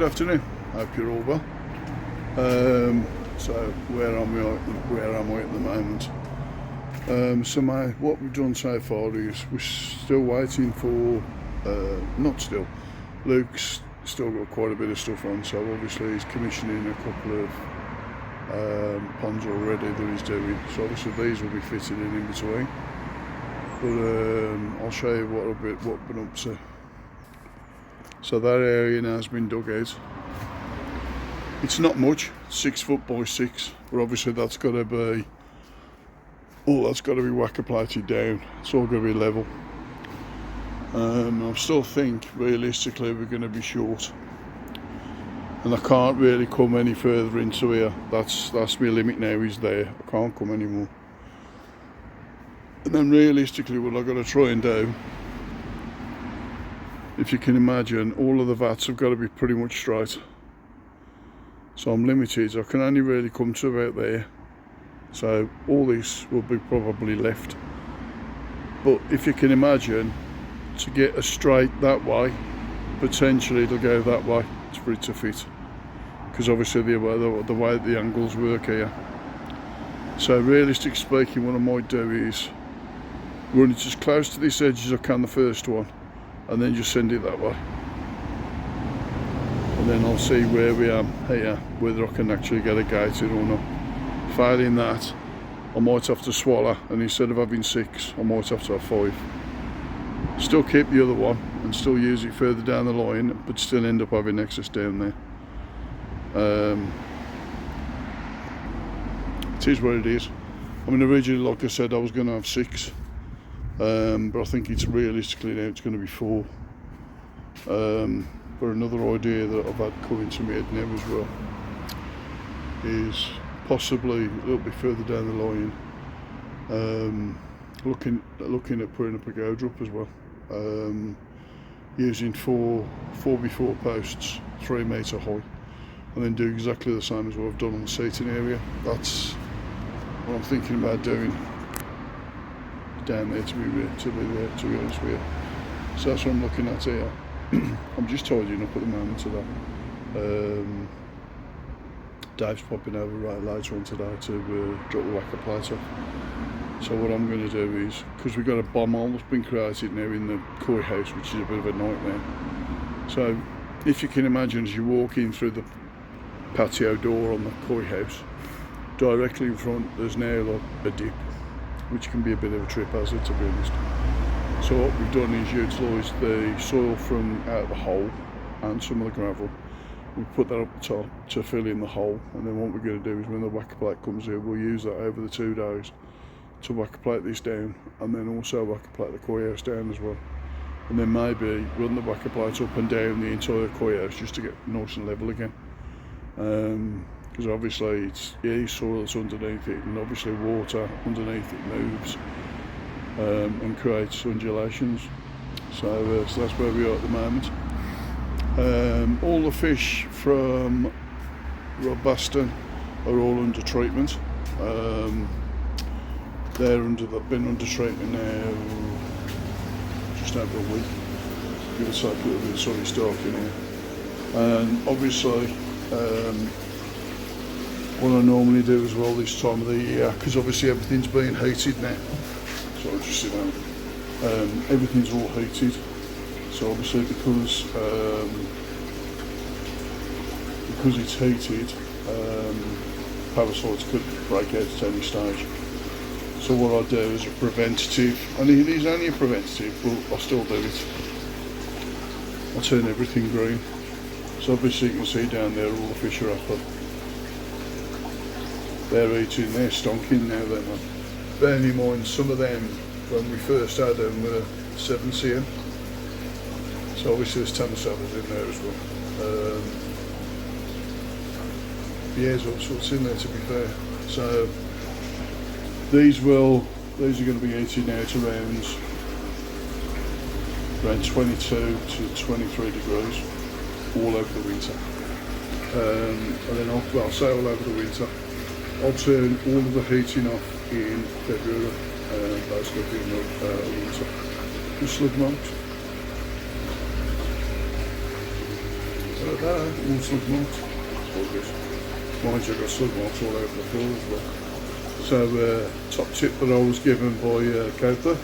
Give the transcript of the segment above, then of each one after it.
Good afternoon. Hope you're all well. So where am I at the moment? What we've done so far is we're still waiting for. Luke's still got quite a bit of stuff on, so obviously he's commissioning a couple of ponds already that he's doing. So obviously these will be fitted in between. But I'll show you what I've been up to. So that area now has been dug out. It's not much, 6 foot by 6, but obviously that's got to be whacker plated down. It's all going to be level. I still think realistically we're going to be short, and I can't really come any further into here. That's my limit now. Is there? I can't come anymore. And then realistically, what I've got to try and do, if you can imagine, all of the vats have got to be pretty much straight. So I'm limited. I can only really come to about there. So all this will be probably left. But if you can imagine, to get a straight that way, potentially it'll go that way for it to fit. Because obviously the way the angles work here. So realistically speaking, what I might do is run it as close to this edge as I can, the first one, and then just send it that way. And then I'll see where we am here, whether I can actually get a gate in or not. Failing that, I might have to swallow, and instead of having 6, I might have to have 5. Still keep the other one and still use it further down the line, but still end up having excess down there. It is what it is. I mean, originally, like I said, I was going to have 6. But I think it's realistically now it's going to be 4. But another idea that I've had coming to my head now as well is possibly a little bit further down the line, looking at putting up a go drop as well, using 4x4 posts, 3 metre high, and then do exactly the same as what I've done on the seating area. That's what I'm thinking about doing down there, to be honest with you. So that's what I'm looking at here. I'm just tidying up at the moment today. Dave's popping over right later on today to drop the whacker plate off. So what I'm going to do is, because we've got a bomb hole that's been created now in the koi house, which is a bit of a nightmare. So if you can imagine, as you walk in through the patio door on the koi house, directly in front there's now like a dip, which can be a bit of a trip hazard, to be honest. So what we've done is utilised the soil from out of the hole and some of the gravel. We put that up the top to fill in the hole, and then what we're going to do is when the whacker plate comes in, we'll use that over the 2 days to whacker plate this down, and then also whacker plate the koi house down as well. And then maybe run the whacker plate up and down the entire koi house just to get nice and level again. Because obviously it's soil that's underneath it, and obviously water underneath it moves and creates undulations. So that's where we are at the moment. All the fish from Robuston are all under treatment. Been under treatment now just over a week. Give us like a little bit of sunny stock in here. And obviously what I normally do as well this time of the year, because obviously everything's being heated now. So I'll just sit down. Everything's all heated. So obviously because it's heated, parasites could break out at any stage. So what I do is a preventative, and it is only a preventative, but I still do it. I turn everything green. So obviously you can see down there all the fish are happy. They're eating, they're stonking now, they're man. Bearing in mind, some of them, when we first had them, were 7 cm. So obviously there's 10 7s in there as well. There's all sorts in there, to be fair. So these are going to be eating out around 22 to 23 degrees all over the winter. And then I'll say all over the winter. I'll turn all of the heating off in February, basically in the winter. Just slug monks. So All slug marks. All good. Mind you, I've got slug marks all over the floor as well. So top tip that I was given by Cooper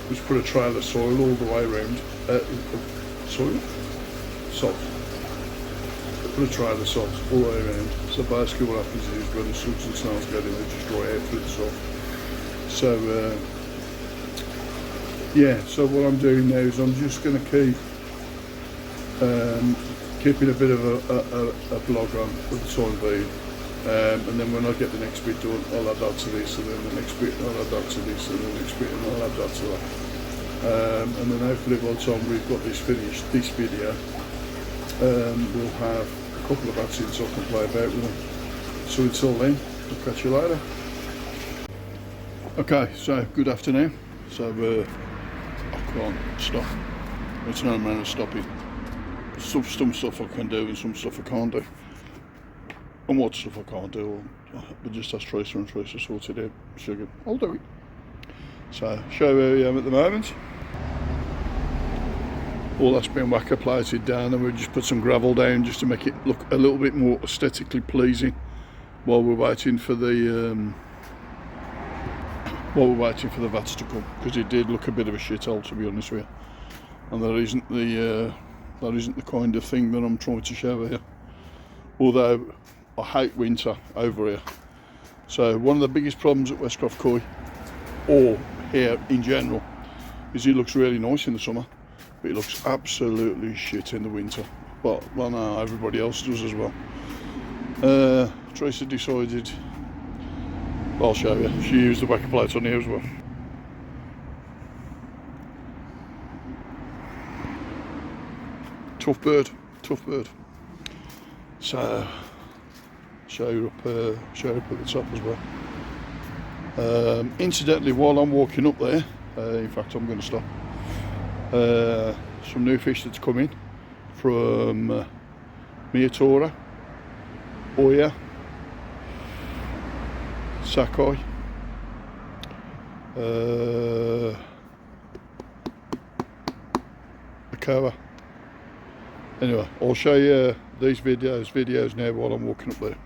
was put a trail of soil all the way around. Soil? Salt. Put a trail of salt all the way around. So basically what happens is when the slugs and snails get in, they just dry out through the salt. So yeah, so what I'm doing now is I'm just going to keep keeping a bit of a blog on for the time being. And then when I get the next bit done, I'll add that to this, and then the next bit I'll add that to this, and the next bit and I'll add that to that. And then hopefully by the time we've got this finished, this video, we'll have a couple of ads in so I can play about with them. So until then, I'll catch you later. Okay, so good afternoon. So I can't stop. It's no matter of stopping. Some stuff I can do and some stuff I can't do. And what stuff I can't do, but just ask Teresa and Teresa sort it out. Sugar, I'll do it. So, show you where I am at the moment. All that's been whacker plated down, and we'll just put some gravel down just to make it look a little bit more aesthetically pleasing while we're waiting for the vats to come, because it did look a bit of a shithole, to be honest with you. And that isn't the kind of thing that I'm trying to show here. Although I hate winter over here. So one of the biggest problems at Westcroft Koi, or here in general, is it looks really nice in the summer, but it looks absolutely shit in the winter. But well, no, everybody else does as well. Teresa decided, I'll show you, she used the whacker plates on here as well. Tough bird, tough bird. So show you up at the top as well. Incidentally, while I'm walking up there, in fact I'm going to stop. Some new fish that's come in from Miatora, Oya, Sakai, Akawa. Anyway, I'll show you these videos now while I'm walking up there.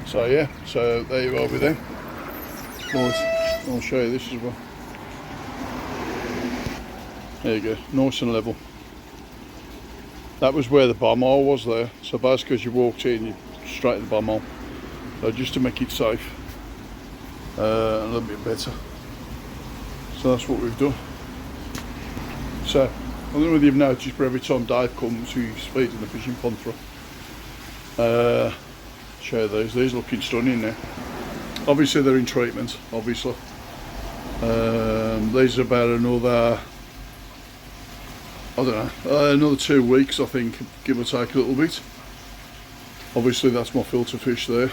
So yeah, so there you are with them. Nice. I'll show you this as well. There you go, nice and level. That was where the bomb hole was there. So basically as you walked in, you straight in the bomb hole. So just to make it safe, a little bit better. So that's what we've done. So I don't know whether you've noticed, but every time Dave comes, he's feeding the fishing pond through. Show these looking stunning now. Obviously they're in treatment, obviously. These are about another, I don't know, another 2 weeks I think, give or take a little bit. Obviously that's my filter fish there.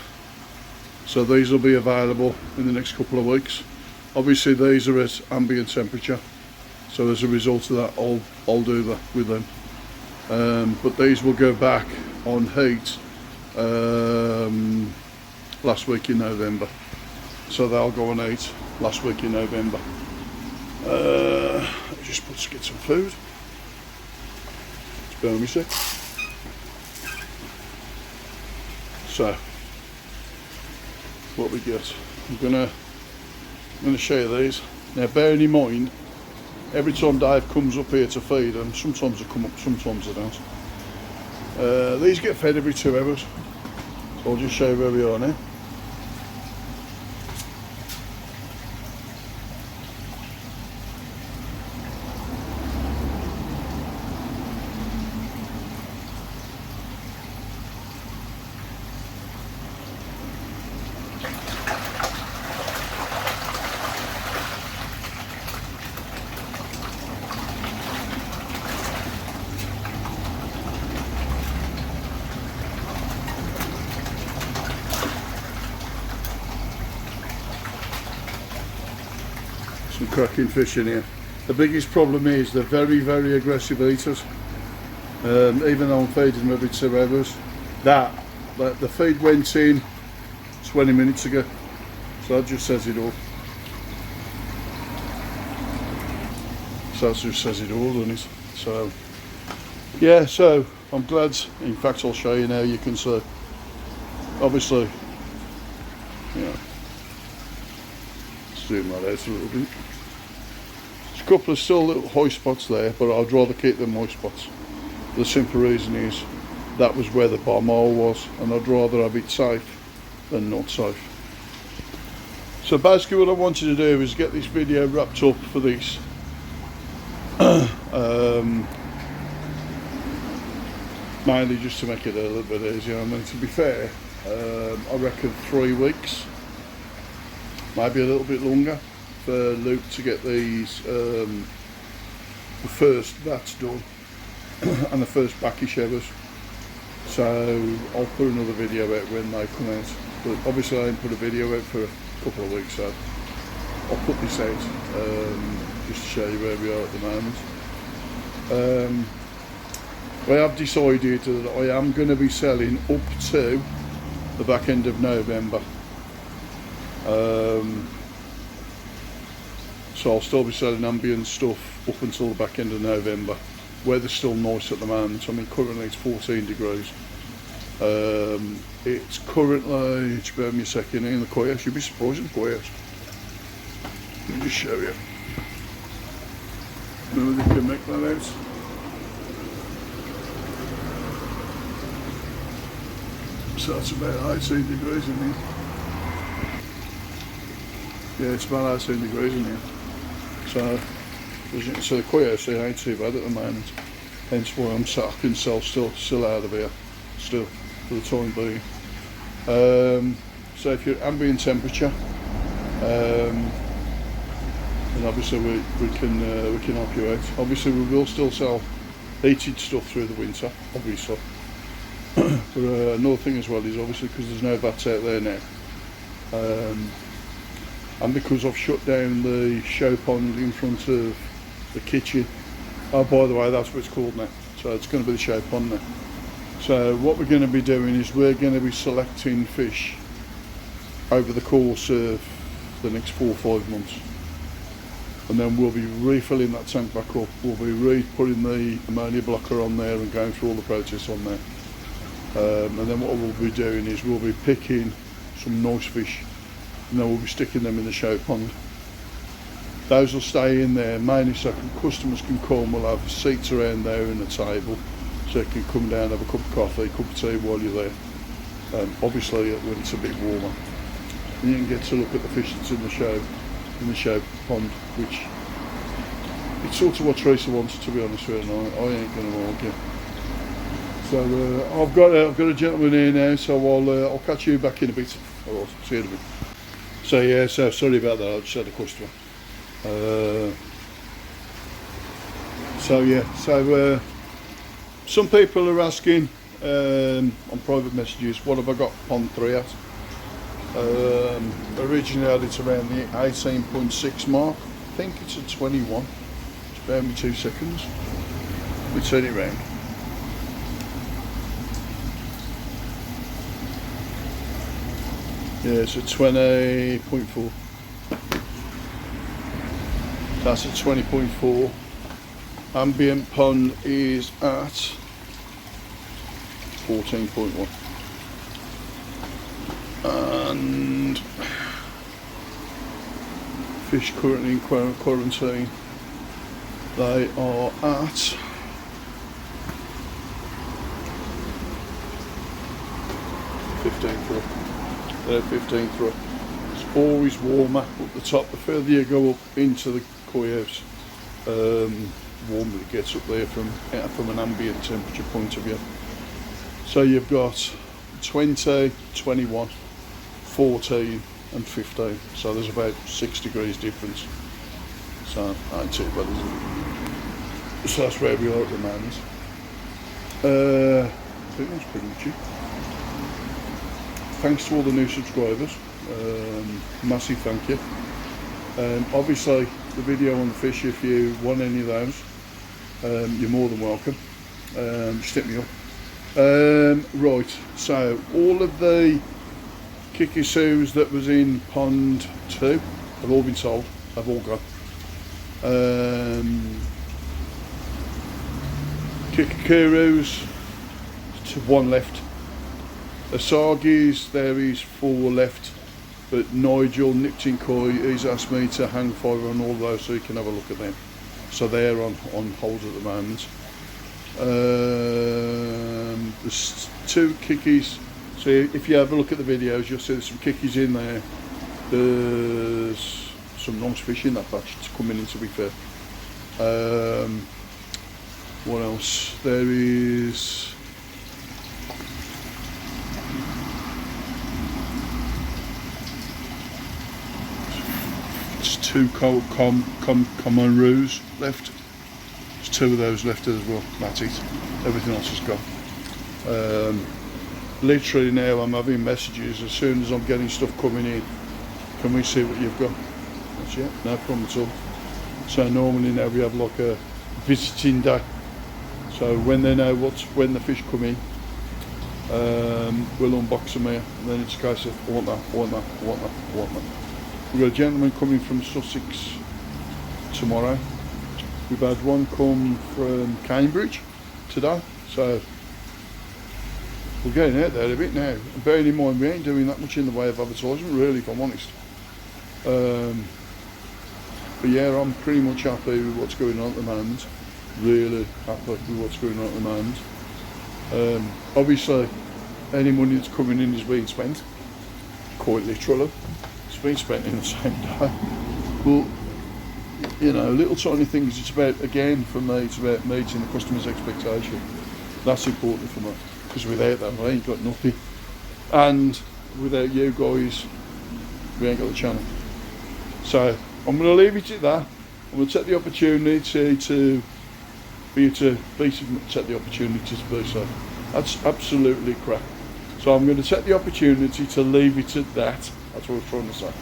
So these will be available in the next couple of weeks. Obviously these are at ambient temperature, so as a result of that I'll do that with them. But these will go back on heat last week in November, so they'll go on heat last week in November. Let me just get some food. Just bear with me a sec. So what we get, I'm gonna show you these. Now bearing in mind, every time Dave comes up here to feed them, sometimes they come up, sometimes they don't. These get fed every 2 hours, so I'll just show you where we are now. Some cracking fish in here. The biggest problem is they're very, very aggressive eaters. Even though I'm feeding them every 2 hours, the feed went in 20 minutes ago, so that just says it all. So that just says it all, doesn't it? So yeah, so I'm glad. In fact, I'll show you now. You can see, obviously, yeah. Zoom that out a little bit. There's a couple of still little high spots there, but I'd rather keep them high spots. The simple reason is that was where the bomb hole was, and I'd rather have it safe than not safe. So basically what I wanted to do is get this video wrapped up for this. Mainly just to make it a little bit easier. I mean, to be fair, I reckon 3 weeks, maybe a little bit longer, for Luke to get these the first vats done and the first backy showers. So I'll put another video out when they come out, but obviously I didn't put a video out for a couple of weeks, so I'll put this out just to show you where we are at the moment. I have decided that I am going to be selling up to the back end of November. So I'll still be selling ambient stuff up until the back end of November. Weather's still nice at the moment. I mean, currently it's 14 degrees. It's currently, just bear me a second, in the koi house. You'd be surprised in the koi house. Let me just show you. Maybe they can make that out. So it's about 18 degrees in here. Yeah, it's about 18 degrees in here. So, as you can see, the koi house here ain't too bad at the moment. Hence why I can sell still out of here, still, for the time being. So if you're at ambient temperature, and obviously we can help you out. Obviously we will still sell heated stuff through the winter, obviously. But another thing as well is obviously because there's no vats out there now, and because I've shut down the show pond in front of the kitchen. Oh, by the way, that's what it's called now. So it's going to be the show pond now. So what we're going to be doing is we're going to be selecting fish over the course of the next 4 or 5 months, and then we'll be refilling that tank back up. We'll be putting the ammonia blocker on there and going through all the process on there. And then what we'll be doing is we'll be picking some nice fish, and then we'll be sticking them in the show pond. Those will stay in there mainly so customers can come. We'll have seats around there and a table, so you can come down, have a cup of coffee, a cup of tea while you're there. Obviously when it's a bit warmer, and you can get to look at the fish that's in the show pond, which it's sort of what Teresa wants, to be honest with you, and I ain't going to argue. So I've got a gentleman here now, so I'll catch you back in a bit. I'll see you in a bit. So yeah, so sorry about that. I just had a customer. So some people are asking on private messages, what have I got pond 3 at? Originally I had it around the 18.6 mark. I think it's a 21. Just bear me 2 seconds. We turn it round. Yeah, it's a 20.4. That's a 20.4. Ambient pond is at 14.1. And fish currently in quarantine, they are at 15 through. They're 15 through. It's always warmer up the top. The further you go up into the koi house, warmer it gets up there from an ambient temperature point of view. So you've got 20, 21, 14 and 15. So there's about 6 degrees difference. So ain't too bad, is it? So that's where we are at the moment. I think that's pretty much it. Thanks to all the new subscribers. Massive thank you. Obviously the video on the fish, if you want any of those, you're more than welcome. Just hit me up. Right, so all of the kikisu's that was in pond 2 have all been sold. They've all gone. Kikakurus, 1 left. Asagis, there is 4 left, but Nigel nipped in koi. He's asked me to hang fire on all those so you can have a look at them. So they're on hold at the moment. There's 2 kikis. So if you have a look at the videos, you'll see there's some kikis in there. There's some nice fish in that batch. It's coming in, to be fair. What else? There is it's 2 common roos left. There's 2 of those left as well. That's it. Everything else is gone. Literally now I'm having messages as soon as I'm getting stuff coming in. Can we see what you've got? That's it. No problem at all. So normally now we have like a visiting day. So when they know when the fish come in, we'll unbox them here, and then it's a case of I want that, I want that, I want that, I want that. We've got a gentleman coming from Sussex tomorrow. We've had one come from Cambridge today, so we're getting out there a bit now. And bearing in mind we ain't doing that much in the way of advertisement really, if I'm honest. But yeah, I'm pretty much happy with what's going on at the moment. Really happy with what's going on at the moment. Obviously any money that's coming in is being spent, quite literally. It's been spent in the same day. But you know, little tiny things, it's about, again for me, it's about meeting the customer's expectation. That's important for me, because without that I ain't got nothing. And without you guys, we ain't got the channel. So I'm going to leave it at that. I'm going to take the opportunity to for you to basically take the opportunity to be so. That's absolutely crap. So I'm going to take the opportunity to leave it at that. That's what I was trying to say.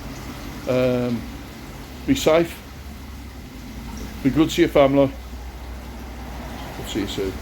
Be safe. Be good to your family. We'll see you soon.